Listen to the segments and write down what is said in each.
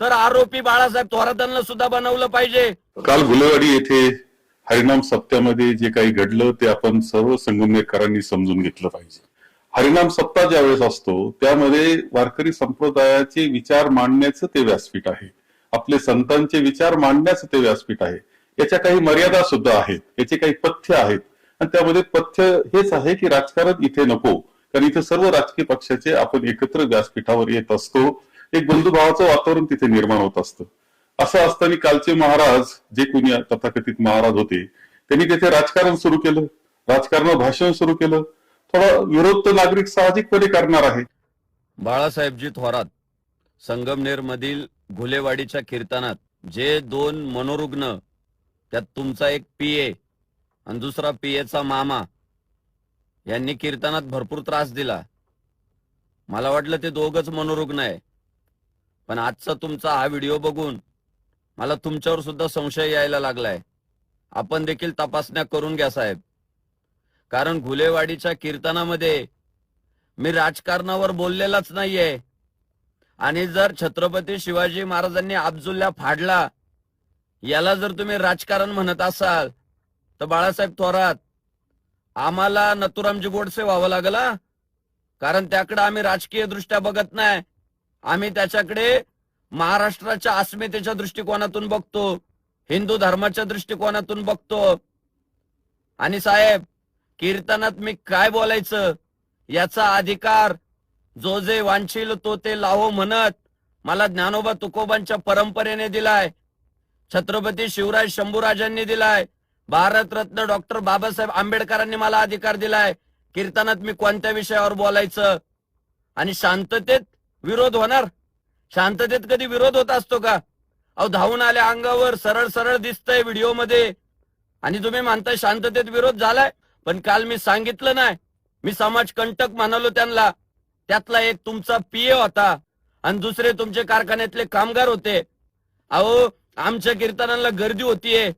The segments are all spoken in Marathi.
तर आरोपी बाळासाहेब थोरातांना सुद्धा बनवलं पाहिजे। काल गुलेवाडी येथे हरिनाम सप्त्यामध्ये जे काही घडलं ते आपण सर्व संगमनेरकरांनी समजून घेतलं पाहिजे। हरिनाम सप्ताह ज्यावेळेस असतो त्यामध्ये वारकरी संप्रदायाचे विचार मांडण्याचं ते व्यासपीठ आहे, आपले संतांचे विचार मांडण्याचं ते व्यासपीठ आहे। याच्या काही मर्यादा सुद्धा आहेत, याचे काही पथ्य आहेत आणि त्यामध्ये पथ्य हेच आहे की राजकारण इथे नको, कारण इथे सर्व राजकीय पक्षाचे आपण एकत्र व्यासपीठावर येत असतो, एक बंधुभावाचं वातावरण तिथे निर्माण होत असतं। असं असताना कालचे महाराज जे कोणी तथाकथित महाराज होते त्यांनी तिथे राजकारण सुरू केलं, राजकारणावर भाषण सुरू केलं। थोडा विरोध तर नागरिक साहजिकपणे करणार आहे। बाळासाहेबजी थोरात संगमनेर मधील घुलेवाडीच्या कीर्तनात जे दोन मनोरुग्ण, त्यात तुमचा एक पीए आणि दुसरा पीएचा मामा, यांनी कीर्तनात भरपूर त्रास दिला। मला वाटलं ते दोघच मनोरुग्ण आहे, पण आजचा तुमचा हा व्हिडिओ बघून मला तुमच्यावर सुद्धा संशय यायला लागलाय। आपण देखील तपासण्या करून घ्या साहेब, कारण घुलेवाडीच्या कीर्तनामध्ये मी राजकारणावर बोललेलाच नाहीये। आणि जर छत्रपती शिवाजी महाराजांनी अब्जुल्ला फाडला याला जर तुम्ही राजकारण म्हणत असाल तर बाळासाहेब थोरात आम्हाला नथुरामजी गोडसे व्हावं लागलं, कारण त्याकडे आम्ही राजकीय दृष्ट्या बघत नाही, आम्ही त्याच्याकडे महाराष्ट्राच्या अस्मितेच्या दृष्टिकोनातून बघतो, हिंदू धर्माच्या दृष्टिकोनातून बघतो। आणि साहेब, कीर्तनात मी काय बोलायचं याचा अधिकार जो जे वांछील तो ते लाहो म्हणत मला ज्ञानोबा तुकोबांच्या परंपरेने दिलाय, छत्रपती शिवराज शंभूराजांनी दिलाय, भारतरत्न डॉक्टर बाबासाहेब आंबेडकरांनी मला अधिकार दिलाय कीर्तनात मी कोणत्या विषयावर बोलायचं। आणि शांततेत विरोध होणार? शांततेत कधी विरोध होत असतो का? अहो, धावून आल्या अंगावर, सरळ सरळ दिसतंय व्हिडिओ मध्ये, आणि तुम्ही म्हणताय शांततेत विरोध झालाय। पण काल मी सांगितलं नाही, मी समाजकंटक म्हणालो त्यांना, त्यातला एक तुमचा पीए होता आणि दुसरे तुमचे कारखान्यातले कामगार होते। अहो, आमच्या कीर्तनाला गर्दी होतीये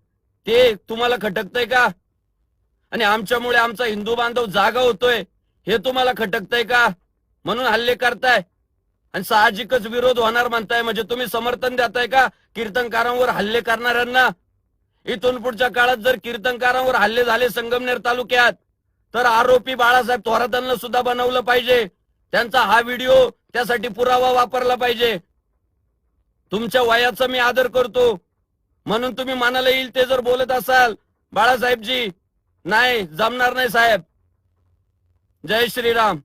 ते तुम्हाला खटकतंय का? आणि आमच्यामुळे आमचा हिंदू बांधव जागा होतोय हे तुम्हाला खटकतंय का? म्हणून हल्ले करताय आणि साहजिकच विरोध होणार म्हणताय, म्हणजे तुम्ही समर्थन देताय का कीर्तनकारांवर हल्ले करणाऱ्यांना? इथून पुढच्या काळात जर कीर्तनकारांवर हल्ले झाले संगमनेर तालुक्यात तर आरोपी बाळासाहेब थोरातांना सुद्धा बनवलं पाहिजे, त्यांचा हा व्हिडिओ त्यासाठी पुरावा वापरला पाहिजे। तुमच्या वयाचा मी आदर करतो म्हणून तुम्ही मनाला येईल ते जर बोलत असाल बाळासाहेबजी, नाही जमणार नाही साहेब। जय श्रीराम।